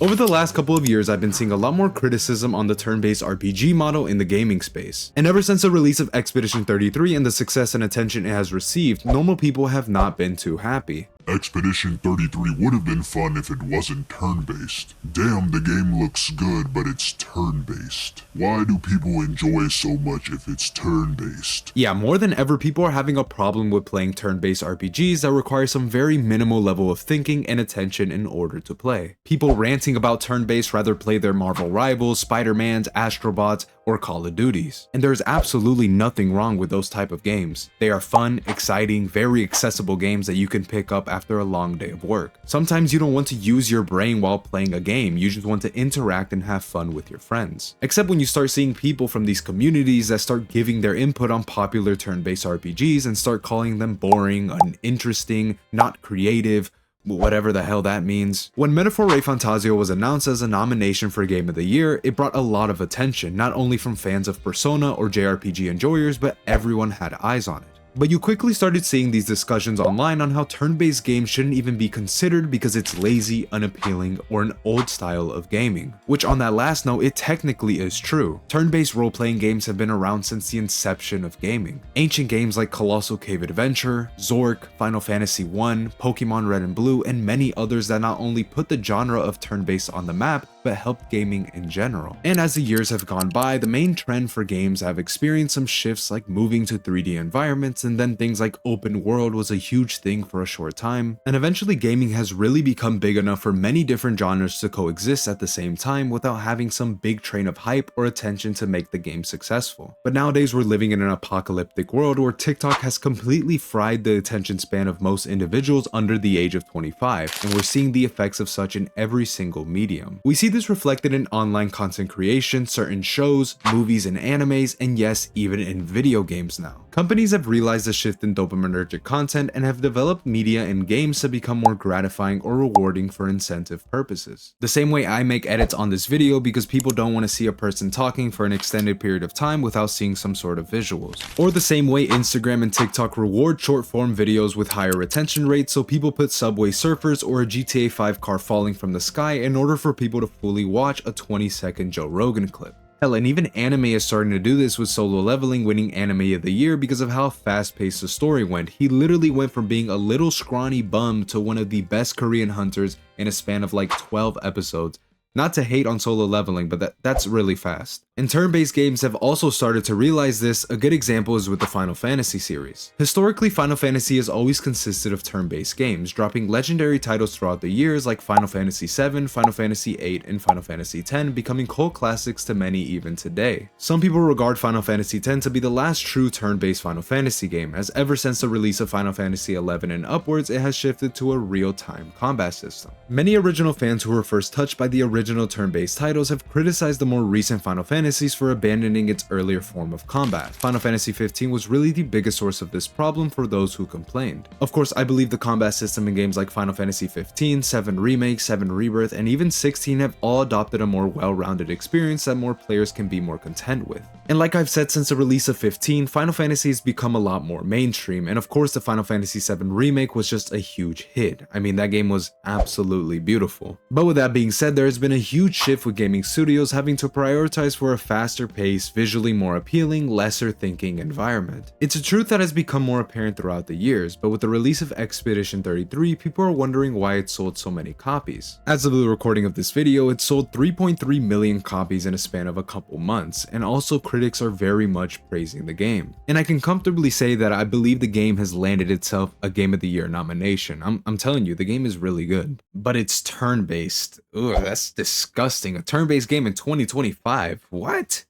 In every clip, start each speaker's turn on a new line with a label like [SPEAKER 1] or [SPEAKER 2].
[SPEAKER 1] Over the last couple of years, I've been seeing a lot more criticism on the turn-based RPG model in the gaming space. And ever since the release of Expedition 33 and the success and attention it has received, normal people have not been too happy.
[SPEAKER 2] Expedition 33 would have been fun if it wasn't turn-based. Damn, the game looks good, but it's turn-based. Why do people enjoy so much if it's turn-based?
[SPEAKER 1] Yeah, more than ever, people are having a problem with playing turn-based RPGs that require some very minimal level of thinking and attention in order to play. People ranting about turn-based rather play their Marvel rivals, Spider-Mans, Astrobots, or Call of Duties. And there's absolutely nothing wrong with those type of games. They are fun, exciting, very accessible games that you can pick up after a long day of work. Sometimes you don't want to use your brain while playing a game, you just want to interact and have fun with your friends. Except when you start seeing people from these communities that start giving their input on popular turn-based RPGs and start calling them boring, uninteresting, not creative, whatever the hell that means. When Metaphor Ray Fantasio was announced as a nomination for Game of the Year, it brought a lot of attention, not only from fans of Persona or JRPG enjoyers, but everyone had eyes on it. But you quickly started seeing these discussions online on how turn-based games shouldn't even be considered because it's lazy, unappealing, or an old style of gaming. Which on that last note, it technically is true. Turn-based role-playing games have been around since the inception of gaming. Ancient games like Colossal Cave Adventure, Zork, Final Fantasy I, Pokemon Red and Blue, and many others that not only put the genre of turn-based on the map, but helped gaming in general. And as the years have gone by, the main trend for games have experienced some shifts like moving to 3D environments, and then things like open world was a huge thing for a short time, and eventually gaming has really become big enough for many different genres to coexist at the same time without having some big train of hype or attention to make the game successful. But nowadays we're living in an apocalyptic world where TikTok has completely fried the attention span of most individuals under the age of 25, and we're seeing the effects of such in every single medium. We see this reflected in online content creation, certain shows, movies and animes, and yes, even in video games now. Companies have realized the shift in dopaminergic content and have developed media and games to become more gratifying or rewarding for incentive purposes. The same way I make edits on this video because people don't want to see a person talking for an extended period of time without seeing some sort of visuals. Or the same way Instagram and TikTok reward short form videos with higher retention rates, so people put Subway Surfers or a GTA 5 car falling from the sky in order for people to fully watch a 20-second Joe Rogan clip. Hell, and even anime is starting to do this, with Solo Leveling winning Anime of the Year because of how fast-paced the story went. He literally went from being a little scrawny bum to one of the best Korean hunters in a span of like 12 episodes. Not to hate on Solo Leveling, but that's really fast. And turn-based games have also started to realize this. A good example is with the Final Fantasy series. Historically, Final Fantasy has always consisted of turn-based games, dropping legendary titles throughout the years like Final Fantasy VII, Final Fantasy VIII, and Final Fantasy X, becoming cult classics to many even today. Some people regard Final Fantasy X to be the last true turn-based Final Fantasy game, as ever since the release of Final Fantasy XI and upwards, it has shifted to a real-time combat system. Many original fans who were first touched by the original turn-based titles have criticized the more recent Final Fantasies for abandoning its earlier form of combat. Final Fantasy XV was really the biggest source of this problem for those who complained. Of course, I believe the combat system in games like Final Fantasy XV, 7 Remake, 7 Rebirth, and even 16 have all adopted a more well-rounded experience that more players can be more content with. And like I've said since the release of 15, Final Fantasy has become a lot more mainstream, and of course the Final Fantasy VII Remake was just a huge hit. I mean, that game was absolutely beautiful. But with that being said, there has been a huge shift with gaming studios having to prioritize for a faster paced, visually more appealing, lesser thinking environment. It's a truth that has become more apparent throughout the years, but with the release of Expedition 33, people are wondering why it sold so many copies. As of the recording of this video, it sold 3.3 million copies in a span of a couple months, and also critics are very much praising the game. And I can comfortably say that I believe the game has landed itself a Game of the Year nomination. I'm telling you, the game is really good. But it's turn-based. Ugh, that's disgusting. A turn-based game in 2025? What?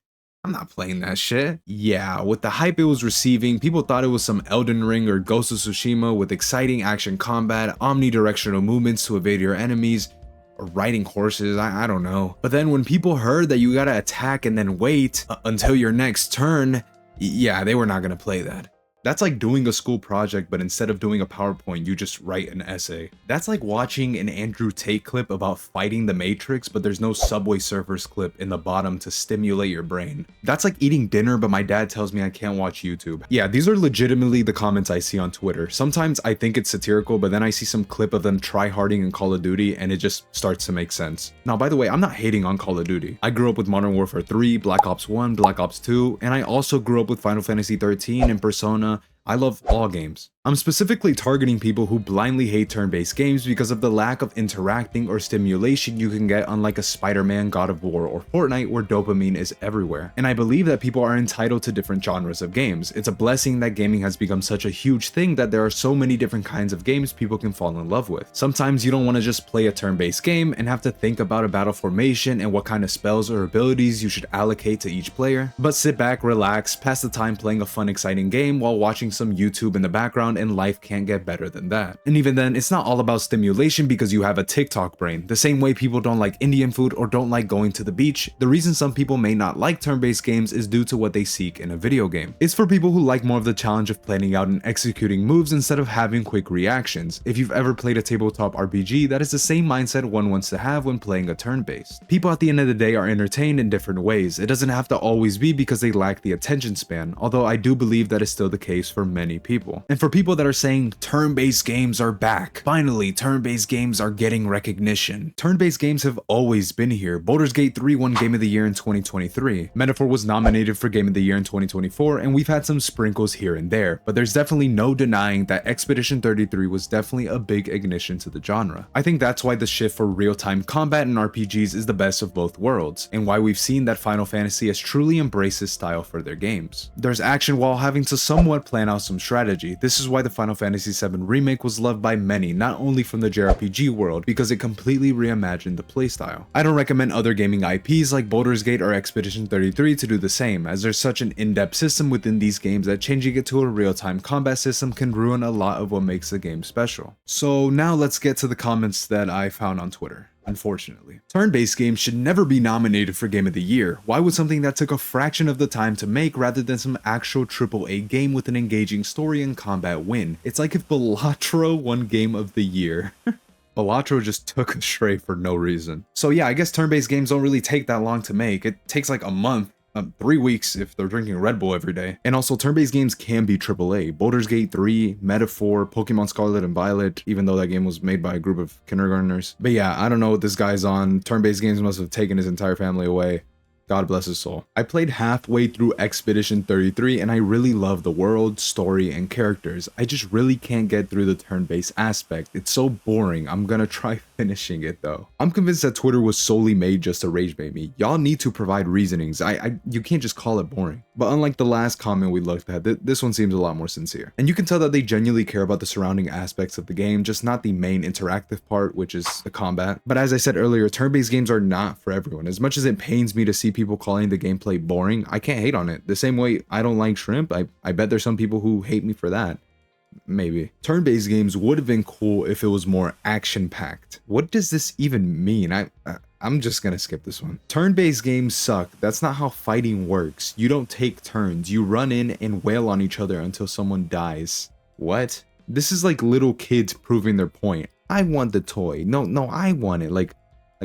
[SPEAKER 1] I'm not playing that shit. Yeah, with the hype it was receiving, people thought it was some Elden Ring or Ghost of Tsushima with exciting action combat, omnidirectional movements to evade your enemies, or riding horses, I don't know. But then when people heard that you gotta attack and then wait until your next turn, yeah, they were not gonna play that. That's like doing a school project, but instead of doing a PowerPoint, you just write an essay. That's like watching an Andrew Tate clip about fighting the Matrix, but there's no Subway Surfers clip in the bottom to stimulate your brain. That's like eating dinner, but my dad tells me I can't watch YouTube. Yeah, these are legitimately the comments I see on Twitter. Sometimes I think it's satirical, but then I see some clip of them try-harding in Call of Duty, and it just starts to make sense. Now, by the way, I'm not hating on Call of Duty. I grew up with Modern Warfare 3, Black Ops 1, Black Ops 2, and I also grew up with Final Fantasy 13 and Persona. I love all games. I'm specifically targeting people who blindly hate turn-based games because of the lack of interacting or stimulation you can get unlike a Spider-Man, God of War, or Fortnite where dopamine is everywhere. And I believe that people are entitled to different genres of games. It's a blessing that gaming has become such a huge thing that there are so many different kinds of games people can fall in love with. Sometimes you don't want to just play a turn-based game and have to think about a battle formation and what kind of spells or abilities you should allocate to each player, but sit back, relax, pass the time playing a fun, exciting game while watching some YouTube in the background, and life can't get better than that. And even then, it's not all about stimulation because you have a TikTok brain. The same way people don't like Indian food or don't like going to the beach, the reason some people may not like turn-based games is due to what they seek in a video game. It's for people who like more of the challenge of planning out and executing moves instead of having quick reactions. If you've ever played a tabletop RPG, that is the same mindset one wants to have when playing a turn-based. People at the end of the day are entertained in different ways. It doesn't have to always be because they lack the attention span, although I do believe that is still the case for many people. And for people that are saying turn-based games are back, finally turn-based games are getting recognition. Turn-based games have always been here. Baldur's Gate 3 won Game of the Year in 2023. Metaphor was nominated for Game of the Year in 2024, and we've had some sprinkles here and there, but there's definitely no denying that Expedition 33 was definitely a big ignition to the genre. I think that's why the shift for real-time combat in RPGs is the best of both worlds, and why we've seen that Final Fantasy has truly embraced this style for their games. There's action while having to somewhat plan out some strategy. This is why the Final Fantasy VII Remake was loved by many, not only from the JRPG world, because it completely reimagined the playstyle. I don't recommend other gaming IPs like Baldur's Gate or Expedition 33 to do the same, as there's such an in-depth system within these games that changing it to a real-time combat system can ruin a lot of what makes the game special. So now let's get to the comments that I found on Twitter. Unfortunately, turn-based games should never be nominated for Game of the Year. Why would something that took a fraction of the time to make rather than some actual AAA game with an engaging story and combat win? It's like if Balatro won Game of the Year. Balatro just took a stray for no reason. So yeah, I guess turn-based games don't really take that long to make. It takes like a month. 3 weeks if they're drinking Red Bull every day. And also, turn-based games can be AAA. Baldur's Gate 3, Metaphor, Pokemon Scarlet and Violet, even though that game was made by a group of kindergartners. But yeah, I don't know what this guy's on. Turn-based games must have taken his entire family away. God bless his soul. I played halfway through Expedition 33 and I really love the world, story, and characters. I just really can't get through the turn-based aspect. It's so boring. I'm gonna try finishing it though. I'm convinced that Twitter was solely made just to rage bait me. Y'all need to provide reasonings. You can't just call it boring. But unlike the last comment we looked at, this one seems a lot more sincere. And you can tell that they genuinely care about the surrounding aspects of the game, just not the main interactive part, which is the combat. But as I said earlier, turn-based games are not for everyone. As much as it pains me to see people calling the gameplay boring, I can't hate on it. The same way I don't like shrimp, I bet there's some people who hate me for that. Maybe. Turn-based games would have been cool if it was more action-packed. What does this even mean? I'm just gonna skip this one. Turn-based games suck. That's not how fighting works. You don't take turns. You run in and wail on each other until someone dies. What? This is like little kids proving their point. I want the toy. No, I want it. Like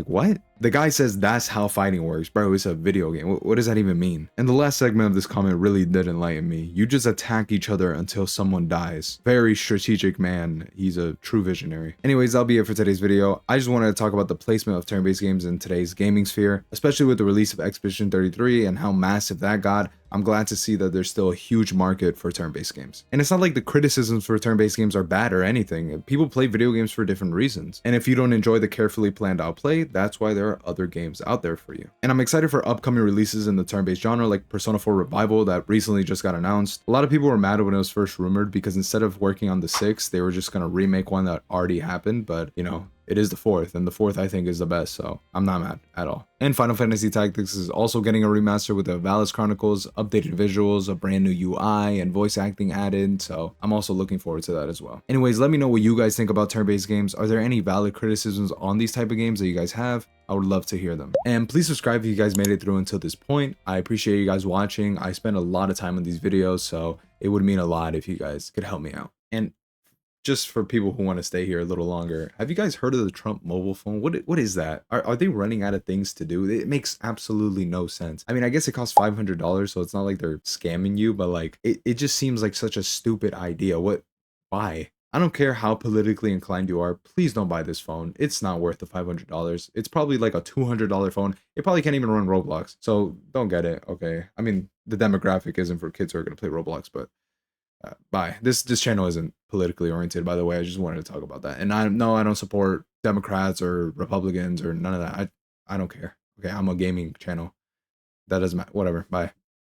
[SPEAKER 1] what? The guy says that's how fighting works. Bro, it's a video game. What does that even mean? And the last segment of this comment really did enlighten me. You just attack each other until someone dies. Very strategic man. He's a true visionary. Anyways, that'll be it for today's video. I just wanted to talk about the placement of turn-based games in today's gaming sphere, especially with the release of Expedition 33 and how massive that got. I'm glad to see that there's still a huge market for turn-based games. And it's not like the criticisms for turn-based games are bad or anything. People play video games for different reasons. And if you don't enjoy the carefully planned out play, that's why there are other games out there for you. And I'm excited for upcoming releases in the turn-based genre like Persona 4 Revival that recently just got announced. A lot of people were mad when it was first rumored because instead of working on the 6, they were just gonna remake one that already happened, but you know, it is the fourth, and the fourth I think is the best, so I'm not mad at all. And Final Fantasy Tactics is also getting a remaster with the Valis Chronicles, updated visuals, a brand new UI, and voice acting added, so I'm also looking forward to that as well. Anyways, let me know what you guys think about turn-based games. Are there any valid criticisms on these type of games that you guys have? I would love to hear them. And please subscribe if you guys made it through until this point. I appreciate you guys watching. I spend a lot of time on these videos, so it would mean a lot if you guys could help me out. And just for people who want to stay here a little longer, have you guys heard of the Trump mobile phone? What is that? Are they running out of things to do? It makes absolutely no sense. I mean, I guess it costs $500, so it's not like they're scamming you, but like it just seems like such a stupid idea. Why? I don't care how politically inclined you are. Please don't buy this phone. It's not worth the $500. It's probably like a $200 phone. It probably can't even run Roblox. So don't get it. Okay. I mean, the demographic isn't for kids who are going to play Roblox, but bye. This channel isn't politically oriented, by the way. I just wanted to talk about that. And I don't support Democrats or Republicans or none of that. I don't care. Okay, I'm a gaming channel. That doesn't matter. Whatever. Bye.